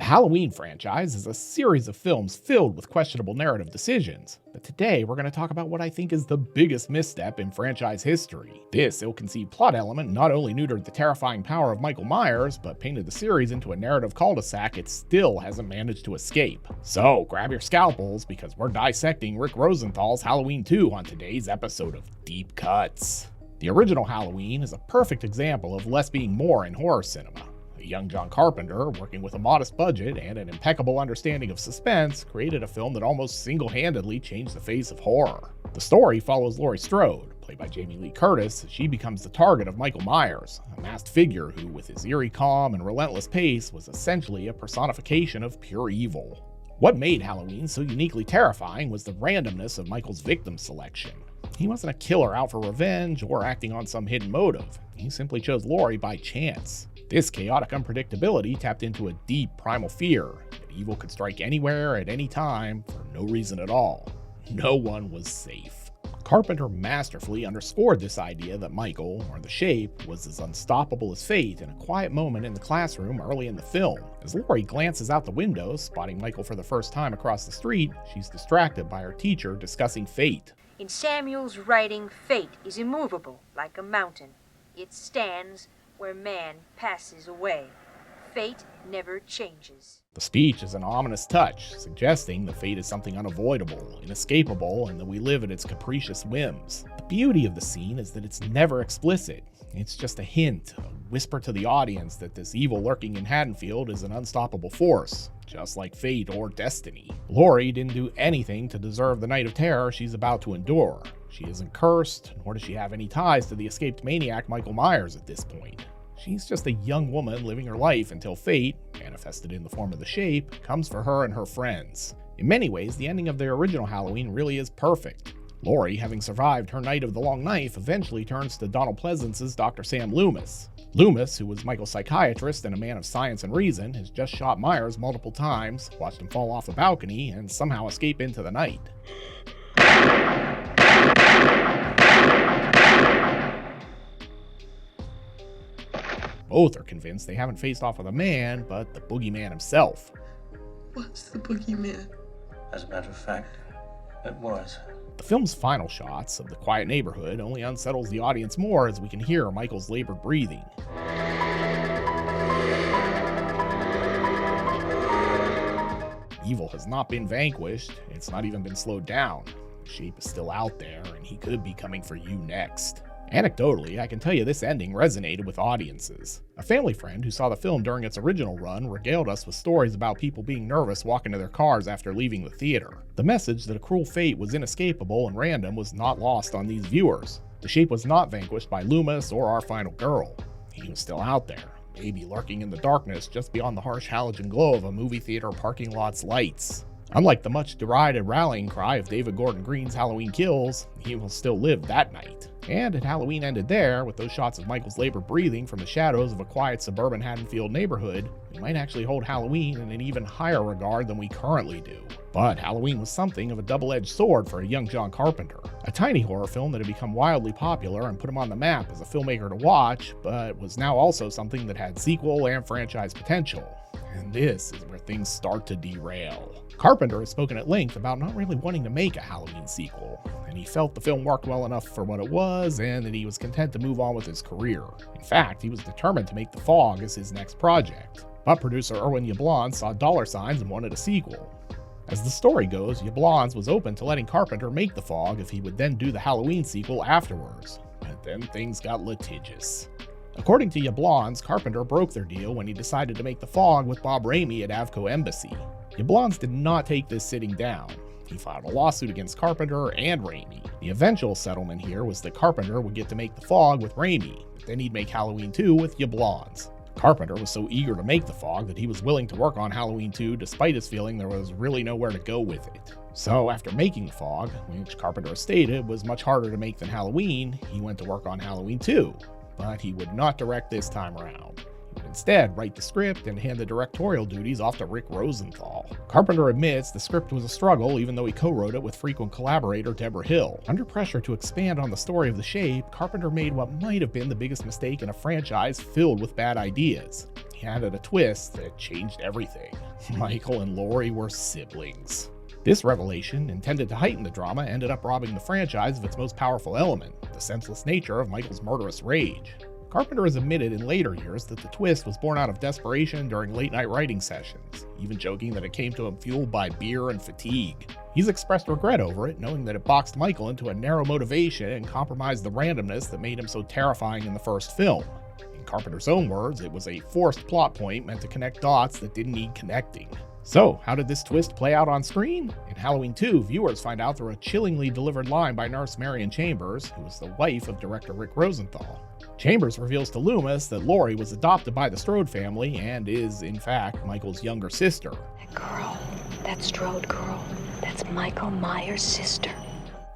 The Halloween franchise is a series of films filled with questionable narrative decisions, but today we're going to talk about what I think is the biggest misstep in franchise history. This ill-conceived plot element not only neutered the terrifying power of Michael Myers, but painted the series into a narrative cul-de-sac it still hasn't managed to escape. So grab your scalpels, because we're dissecting Rick Rosenthal's Halloween 2 on today's episode of Deep Cuts. The original Halloween is a perfect example of less being more in horror cinema. A young John Carpenter, working with a modest budget and an impeccable understanding of suspense, created a film that almost single-handedly changed the face of horror. The story follows Laurie Strode, played by Jamie Lee Curtis, as she becomes the target of Michael Myers, a masked figure who, with his eerie calm and relentless pace, was essentially a personification of pure evil. What made Halloween so uniquely terrifying was the randomness of Michael's victim selection. He wasn't a killer out for revenge or acting on some hidden motive. He simply chose Laurie by chance. This chaotic unpredictability tapped into a deep primal fear that evil could strike anywhere at any time for no reason at all. No one was safe. Carpenter masterfully underscored this idea that Michael, or the Shape, was as unstoppable as fate in a quiet moment in the classroom early in the film. As Laurie glances out the window, spotting Michael for the first time across the street, she's distracted by her teacher discussing fate. In Samuel's writing, fate is immovable, like a mountain. It stands where man passes away. Fate never changes. The speech is an ominous touch, suggesting that fate is something unavoidable, inescapable, and that we live at its capricious whims. The beauty of the scene is that it's never explicit. It's just a hint, a whisper to the audience that this evil lurking in Haddonfield is an unstoppable force, just like fate or destiny. Laurie didn't do anything to deserve the night of terror she's about to endure. She isn't cursed, nor does she have any ties to the escaped maniac Michael Myers at this point. She's just a young woman living her life until fate, manifested in the form of the Shape, comes for her and her friends. In many ways, the ending of the original Halloween really is perfect. Laurie, having survived her night of the long knife, eventually turns to Donald Pleasance's Dr. Sam Loomis. Loomis, who was Michael's psychiatrist and a man of science and reason, has just shot Myers multiple times, watched him fall off a balcony, and somehow escape into the night. Both are convinced they haven't faced off with a man, but the boogeyman himself. What's the boogeyman? As a matter of fact, it was. The film's final shots of the quiet neighborhood only unsettles the audience more as we can hear Michael's labored breathing. Evil has not been vanquished, it's not even been slowed down. The Shape is still out there, and he could be coming for you next. Anecdotally, I can tell you this ending resonated with audiences. A family friend who saw the film during its original run regaled us with stories about people being nervous walking to their cars after leaving the theater. The message that a cruel fate was inescapable and random was not lost on these viewers. The Shape was not vanquished by Loomis or our final girl. He was still out there, maybe lurking in the darkness just beyond the harsh halogen glow of a movie theater parking lot's lights. Unlike the much derided rallying cry of David Gordon Green's Halloween Kills, he will still live that night. And had Halloween ended there, with those shots of Michael's labored breathing from the shadows of a quiet suburban Haddonfield neighborhood, we might actually hold Halloween in an even higher regard than we currently do. But Halloween was something of a double-edged sword for a young John Carpenter. A tiny horror film that had become wildly popular and put him on the map as a filmmaker to watch, but was now also something that had sequel and franchise potential. And this is where things start to derail. Carpenter has spoken at length about not really wanting to make a Halloween sequel, and he felt the film worked well enough for what it was and that he was content to move on with his career. In fact, he was determined to make The Fog as his next project. But producer Irwin Yablans saw dollar signs and wanted a sequel. As the story goes, Yablans was open to letting Carpenter make The Fog if he would then do the Halloween sequel afterwards. But then things got litigious. According to Yablans, Carpenter broke their deal when he decided to make The Fog with Bob Raimi at Avco Embassy. Yablans did not take this sitting down. He filed a lawsuit against Carpenter and Raimi. The eventual settlement here was that Carpenter would get to make The Fog with Raimi, but then he'd make Halloween 2 with Yablans. Carpenter was so eager to make The Fog that he was willing to work on Halloween 2 despite his feeling there was really nowhere to go with it. So after making The Fog, which Carpenter stated was much harder to make than Halloween, he went to work on Halloween 2. But he would not direct this time around. He would instead write the script and hand the directorial duties off to Rick Rosenthal. Carpenter admits the script was a struggle even though he co-wrote it with frequent collaborator Deborah Hill. Under pressure to expand on the story of The Shape, Carpenter made what might have been the biggest mistake in a franchise filled with bad ideas. He added a twist that changed everything. Michael and Laurie were siblings. This revelation, intended to heighten the drama, ended up robbing the franchise of its most powerful element, the senseless nature of Michael's murderous rage. Carpenter has admitted in later years that the twist was born out of desperation during late-night writing sessions, even joking that it came to him fueled by beer and fatigue. He's expressed regret over it, knowing that it boxed Michael into a narrow motivation and compromised the randomness that made him so terrifying in the first film. In Carpenter's own words, it was a forced plot point meant to connect dots that didn't need connecting. So, how did this twist play out on screen? In Halloween 2, viewers find out through a chillingly delivered line by nurse Marion Chambers, who was the wife of director Rick Rosenthal. Chambers reveals to Loomis that Laurie was adopted by the Strode family and is, in fact, Michael's younger sister. That girl, that Strode girl, that's Michael Myers' sister.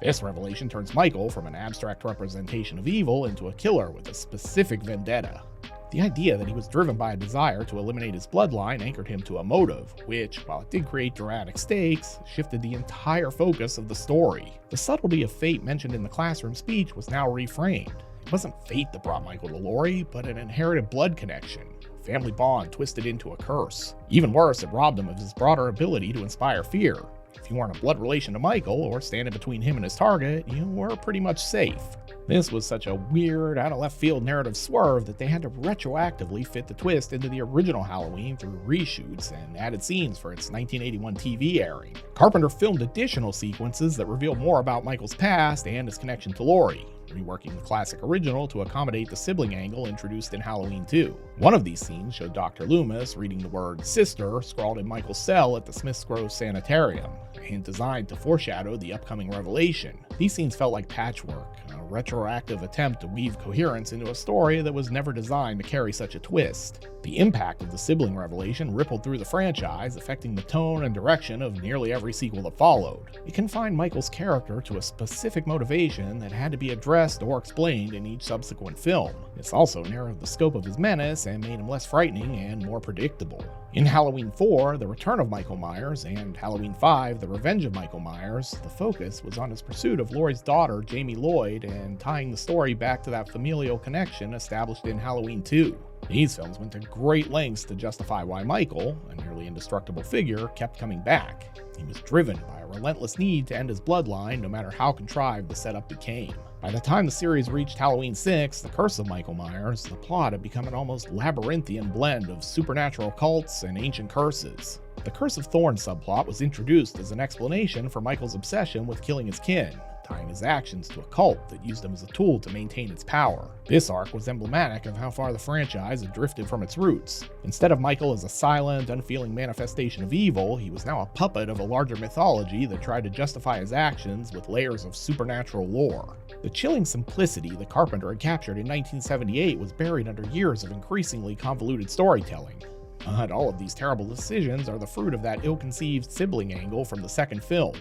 This revelation turns Michael from an abstract representation of evil into a killer with a specific vendetta. The idea that he was driven by a desire to eliminate his bloodline anchored him to a motive, which, while it did create dramatic stakes, shifted the entire focus of the story. The subtlety of fate mentioned in the classroom speech was now reframed. It wasn't fate that brought Michael to Laurie, but an inherited blood connection, a family bond twisted into a curse. Even worse, it robbed him of his broader ability to inspire fear. If you weren't a blood relation to Michael, or standing between him and his target, you were pretty much safe. This was such a weird, out-of-left-field narrative swerve that they had to retroactively fit the twist into the original Halloween through reshoots and added scenes for its 1981 TV airing. Carpenter filmed additional sequences that revealed more about Michael's past and his connection to Laurie, reworking the classic original to accommodate the sibling angle introduced in Halloween 2. One of these scenes showed Dr. Loomis reading the word sister scrawled in Michael's cell at the Smiths Grove Sanitarium, a hint designed to foreshadow the upcoming revelation. These scenes felt like patchwork, a retroactive attempt to weave coherence into a story that was never designed to carry such a twist. The impact of the sibling revelation rippled through the franchise, affecting the tone and direction of nearly every sequel that followed. It confined Michael's character to a specific motivation that had to be addressed or explained in each subsequent film. This also narrowed the scope of his menace and made him less frightening and more predictable. In Halloween 4, The Return of Michael Myers, and Halloween 5, The Revenge of Michael Myers, the focus was on his pursuit of Laurie's daughter, Jamie Lloyd, and tying the story back to that familial connection established in Halloween 2. These films went to great lengths to justify why Michael, a nearly indestructible figure, kept coming back. He was driven by a relentless need to end his bloodline, no matter how contrived the setup became. By the time the series reached Halloween 6, The Curse of Michael Myers, the plot had become an almost labyrinthian blend of supernatural cults and ancient curses. The Curse of Thorns subplot was introduced as an explanation for Michael's obsession with killing his kin, tying his actions to a cult that used him as a tool to maintain its power. This arc was emblematic of how far the franchise had drifted from its roots. Instead of Michael as a silent, unfeeling manifestation of evil, he was now a puppet of a larger mythology that tried to justify his actions with layers of supernatural lore. The chilling simplicity that Carpenter had captured in 1978 was buried under years of increasingly convoluted storytelling. But all of these terrible decisions are the fruit of that ill-conceived sibling angle from the second film.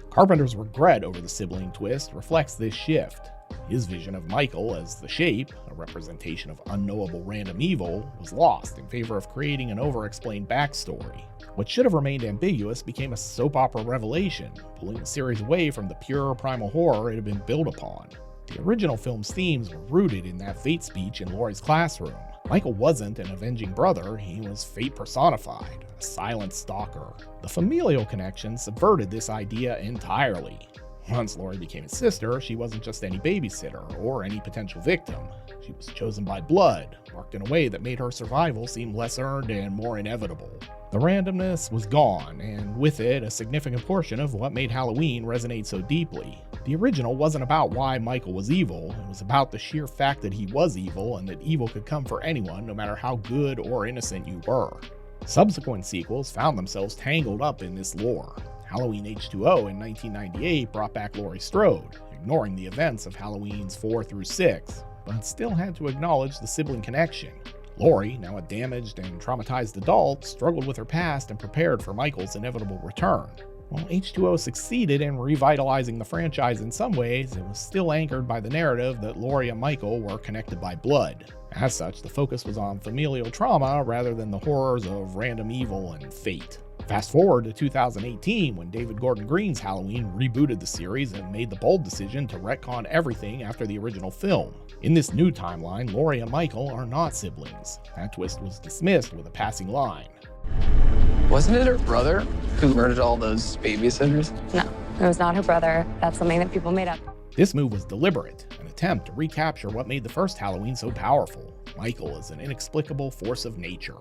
Carpenter's regret over the sibling twist reflects this shift. His vision of Michael as the Shape, a representation of unknowable random evil, was lost in favor of creating an over-explained backstory. What should have remained ambiguous became a soap opera revelation, pulling the series away from the pure primal horror it had been built upon. The original film's themes were rooted in that fate speech in Laurie's classroom. Michael wasn't an avenging brother, he was fate personified, a silent stalker. The familial connection subverted this idea entirely. Once Laurie became his sister, she wasn't just any babysitter or any potential victim. She was chosen by blood, marked in a way that made her survival seem less earned and more inevitable. The randomness was gone, and with it, a significant portion of what made Halloween resonate so deeply. The original wasn't about why Michael was evil, it was about the sheer fact that he was evil and that evil could come for anyone no matter how good or innocent you were. Subsequent sequels found themselves tangled up in this lore. Halloween H2O in 1998 brought back Laurie Strode, ignoring the events of Halloweens 4 through 6, but still had to acknowledge the sibling connection. Laurie, now a damaged and traumatized adult, struggled with her past and prepared for Michael's inevitable return. While H2O succeeded in revitalizing the franchise in some ways, it was still anchored by the narrative that Laurie and Michael were connected by blood. As such, the focus was on familial trauma rather than the horrors of random evil and fate. Fast forward to 2018 when David Gordon Green's Halloween rebooted the series and made the bold decision to retcon everything after the original film. In this new timeline, Laurie and Michael are not siblings. That twist was dismissed with a passing line. Wasn't it her brother who murdered all those babysitters? No, it was not her brother. That's something that people made up. This move was deliberate, an attempt to recapture what made the first Halloween so powerful. Michael is an inexplicable force of nature.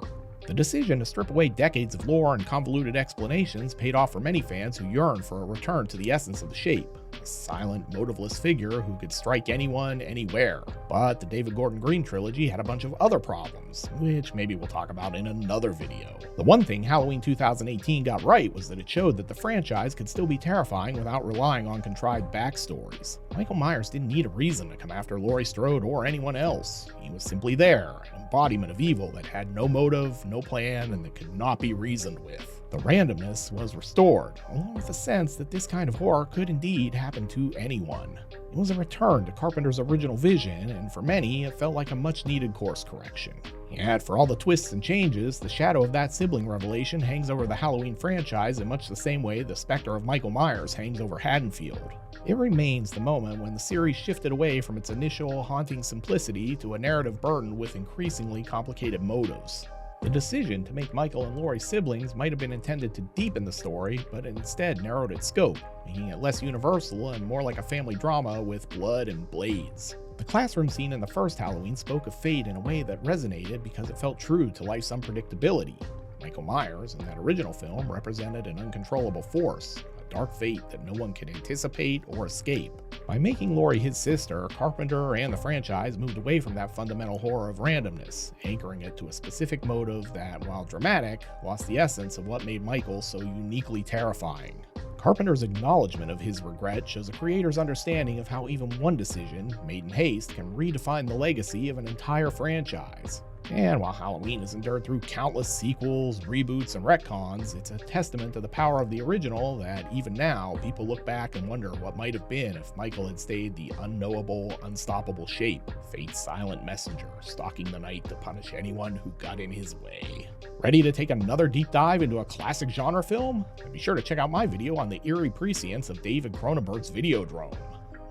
The decision to strip away decades of lore and convoluted explanations paid off for many fans who yearn for a return to the essence of the shape, a silent, motiveless figure who could strike anyone, anywhere. But the David Gordon Green trilogy had a bunch of other problems, which maybe we'll talk about in another video. The one thing Halloween 2018 got right was that it showed that the franchise could still be terrifying without relying on contrived backstories. Michael Myers didn't need a reason to come after Laurie Strode or anyone else. He was simply there, an embodiment of evil that had no motive, no plan, and that could not be reasoned with. The randomness was restored, along with the sense that this kind of horror could indeed happen to anyone. It was a return to Carpenter's original vision, and for many, it felt like a much-needed course correction. Yet, for all the twists and changes, the shadow of that sibling revelation hangs over the Halloween franchise in much the same way the specter of Michael Myers hangs over Haddonfield. It remains the moment when the series shifted away from its initial haunting simplicity to a narrative burdened with increasingly complicated motives. The decision to make Michael and Laurie siblings might have been intended to deepen the story, but it instead narrowed its scope, making it less universal and more like a family drama with blood and blades. The classroom scene in the first Halloween spoke of fate in a way that resonated because it felt true to life's unpredictability. Michael Myers, in that original film, represented an uncontrollable force, a dark fate that no one could anticipate or escape. By making Laurie his sister, Carpenter and the franchise moved away from that fundamental horror of randomness, anchoring it to a specific motive that, while dramatic, lost the essence of what made Michael so uniquely terrifying. Carpenter's acknowledgement of his regret shows a creator's understanding of how even one decision, made in haste, can redefine the legacy of an entire franchise. And while Halloween has endured through countless sequels, reboots, and retcons, it's a testament to the power of the original that even now, people look back and wonder what might have been if Michael had stayed the unknowable, unstoppable shape, fate's silent messenger, stalking the night to punish anyone who got in his way. Ready to take another deep dive into a classic genre film? And be sure to check out my video on the eerie prescience of David Cronenberg's Videodrome.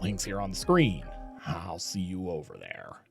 Links here on the screen. I'll see you over there.